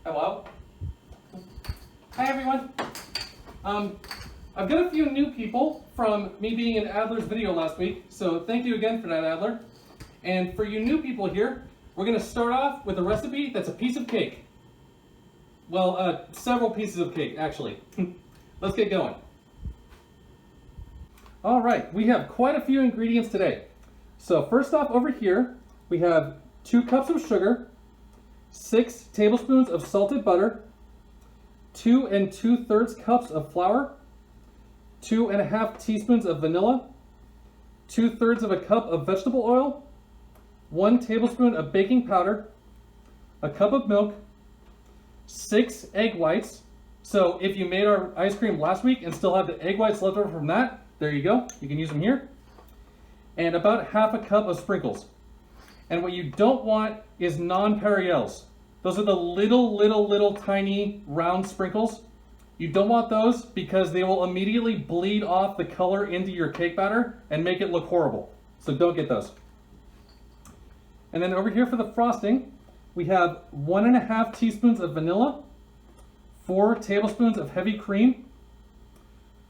Hello. Hi everyone. I've got a few new people from me being in Adler's video last week, so thank you again for that, Adler. And for you new people here, we're going to start off with a recipe that's a piece of cake. Well, several pieces of cake, actually. Let's get going. All right, we have quite a few ingredients today. So first off, over here, we have 2 cups of sugar, 6 tablespoons of salted butter, 2 2/3 cups of flour, 2 1/2 teaspoons of vanilla, 2/3 of a cup of vegetable oil, 1 tablespoon of baking powder, a cup of milk, 6 egg whites. So if you made our ice cream last week and still have the egg whites left over from that, there you go. You can use them here. And about 1/2 cup of sprinkles. And what you don't want is non-Perriells. Those are the little tiny round sprinkles. You don't want those because they will immediately bleed off the color into your cake batter and make it look horrible. So don't get those. And then over here for the frosting, we have 1 1/2 teaspoons of vanilla, 4 tablespoons of heavy cream,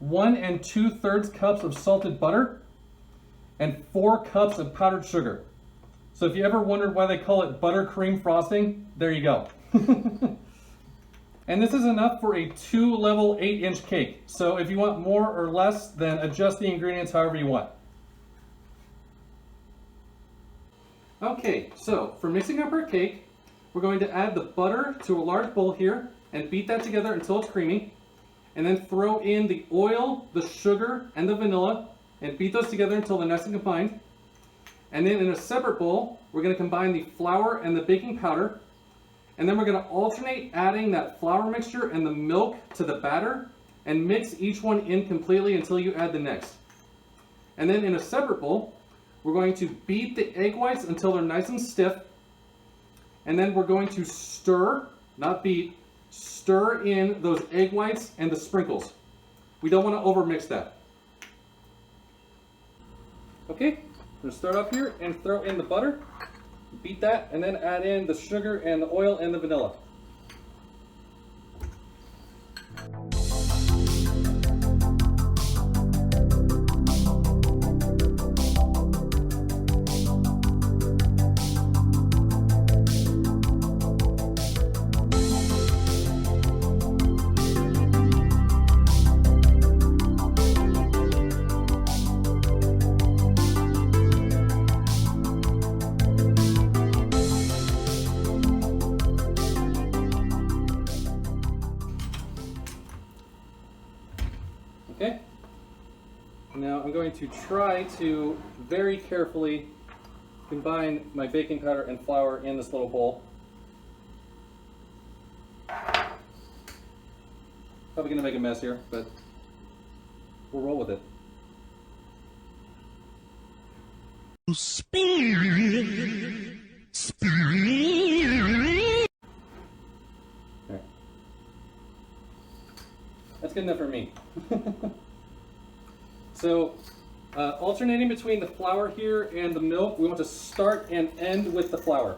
1 2/3 cups of salted butter, and 4 cups of powdered sugar. So if you ever wondered why they call it buttercream frosting, there you go. And this is enough for a 2-level 8-inch cake. So if you want more or less, then adjust the ingredients however you want. Okay, so for mixing up our cake, we're going to add the butter to a large bowl here and beat that together until it's creamy. And then throw in the oil, the sugar, and the vanilla and beat those together until they're nice and combined. And then in a separate bowl, we're going to combine the flour and the baking powder. And then we're going to alternate adding that flour mixture and the milk to the batter and mix each one in completely until you add the next. And then in a separate bowl, we're going to beat the egg whites until they're nice and stiff. And then we're going to stir, not beat, stir in those egg whites and the sprinkles. We don't want to overmix that. Okay. I'm going to start up here and throw in the butter, beat that, and then add in the sugar and the oil and the vanilla. Okay, now I'm going to try to very carefully combine my baking powder and flour in this little bowl. Probably going to make a mess here, but we'll roll with it. There. That's good enough for me. So, alternating between the flour here and the milk, we want to start and end with the flour.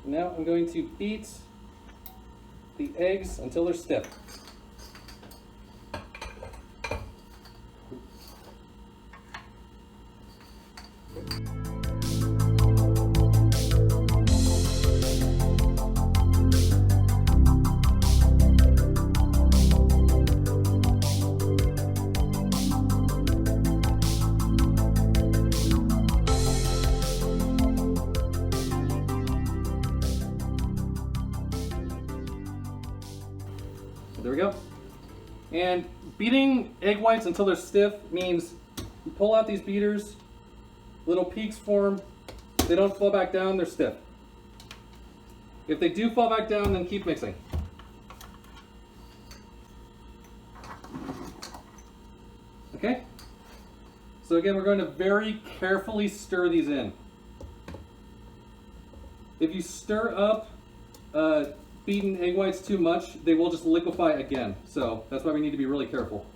Now I'm going to beat the eggs until they're stiff. there we go. And beating egg whites until they're stiff means you pull out these beaters, little peaks form, they don't fall back down, they're stiff. If they do fall back down, then keep mixing. Okay? So again, we're going to very carefully stir these in. If you stir up beaten egg whites too much, they will just liquefy again. So that's why we need to be really careful.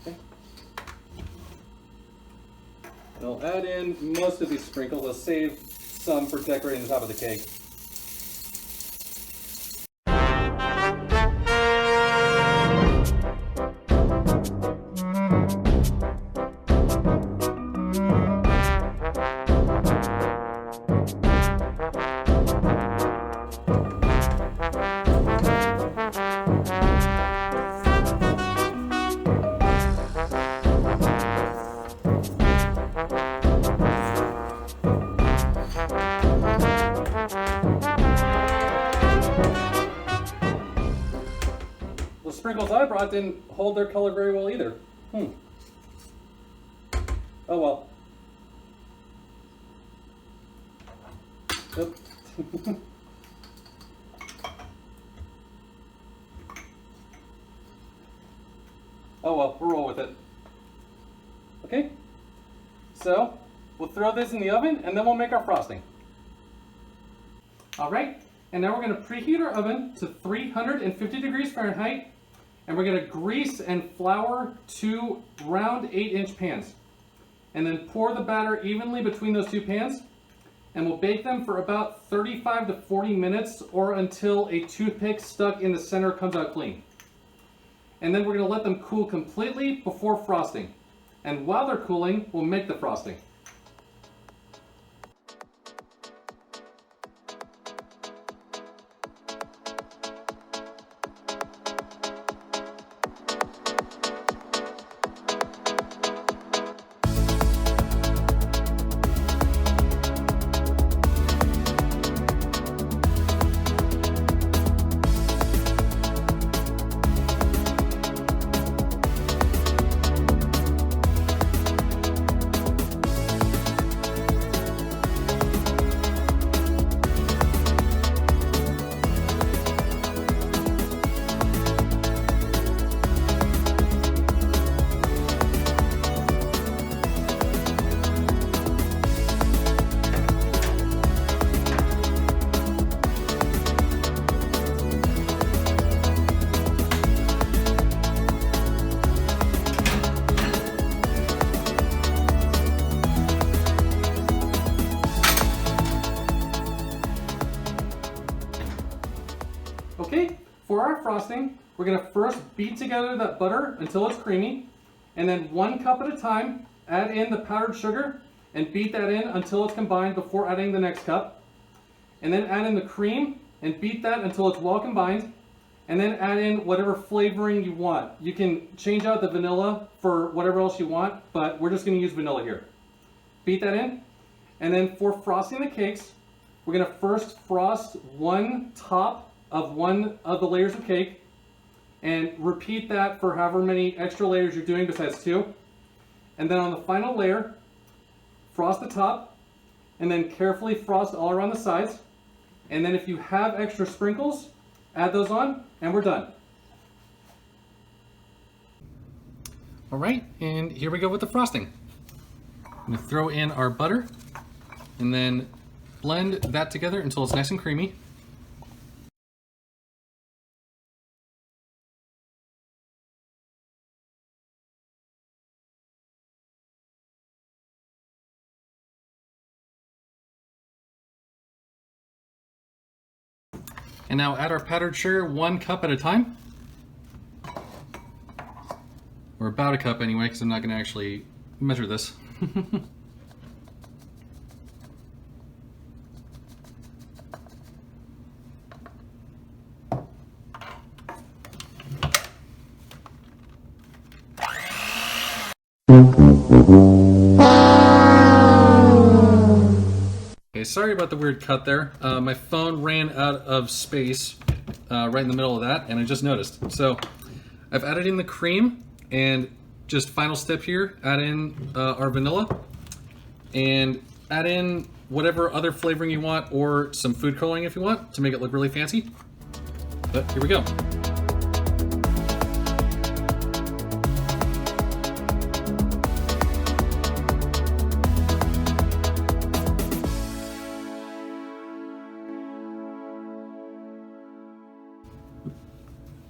Okay. I'll add in most of these sprinkles. I'll save some for decorating the top of the cake. The sprinkles I brought didn't hold their color very well either. Oh well. Oop. Oh well, we'll roll with it. Okay, so we'll throw this in the oven and then we'll make our frosting. All right, and now we're going to preheat our oven to 350 degrees Fahrenheit, and we're going to grease and flour 2 round 8-inch pans. And then pour the batter evenly between those 2 pans, and we'll bake them for about 35 to 40 minutes or until a toothpick stuck in the center comes out clean. And then we're going to let them cool completely before frosting. And while they're cooling, we'll make the frosting. Okay, for our frosting, we're going to first beat together that butter until it's creamy, and then 1 cup at a time, add in the powdered sugar and beat that in until it's combined before adding the next cup. And then add in the cream and beat that until it's well combined, and then add in whatever flavoring you want. You can change out the vanilla for whatever else you want, but we're just going to use vanilla here. Beat that in, and then for frosting the cakes, we're going to first frost 1 top of 1 of the layers of cake, and repeat that for however many extra layers you're doing besides 2. And then on the final layer, frost the top, and then carefully frost all around the sides. And then if you have extra sprinkles, add those on, and we're done. All right, and here we go with the frosting. I'm gonna throw in our butter, and then blend that together until it's nice and creamy. And now add our powdered sugar 1 cup at a time. Or about a cup anyway, because I'm not going to actually measure this. Okay, sorry about the weird cut there. My phone ran out of space right in the middle of that, and I just noticed. So I've added in the cream, and just final step here, add in our vanilla, and add in whatever other flavoring you want, or some food coloring if you want, to make it look really fancy. But here we go.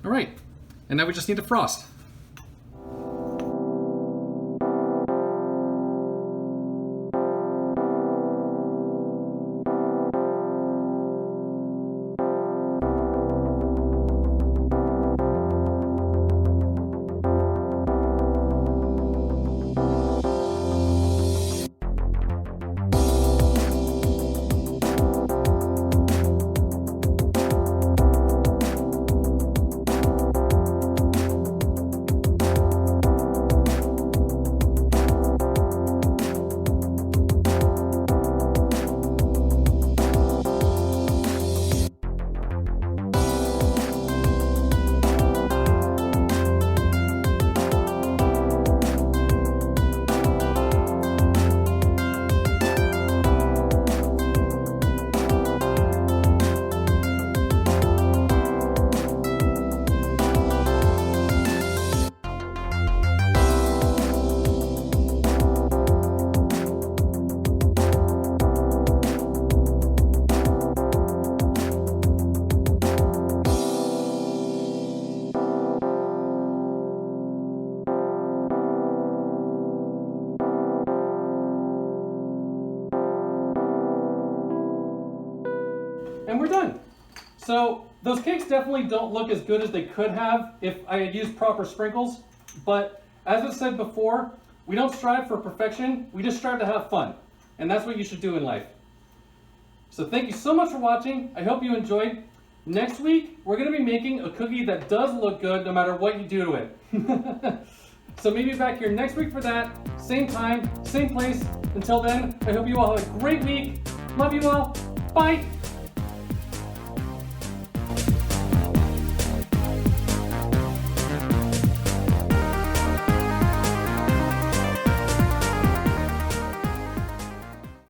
All right, and now we just need to frost. And we're done. So those cakes definitely don't look as good as they could have if I had used proper sprinkles, but as I said before, we don't strive for perfection, we just strive to have fun. And that's what you should do in life. So thank you so much for watching. I hope you enjoyed. Next week, we're gonna be making a cookie that does look good no matter what you do to it. So maybe back here next week for that. Same time, same place. Until then, I hope you all have a great week. Love you all. Bye.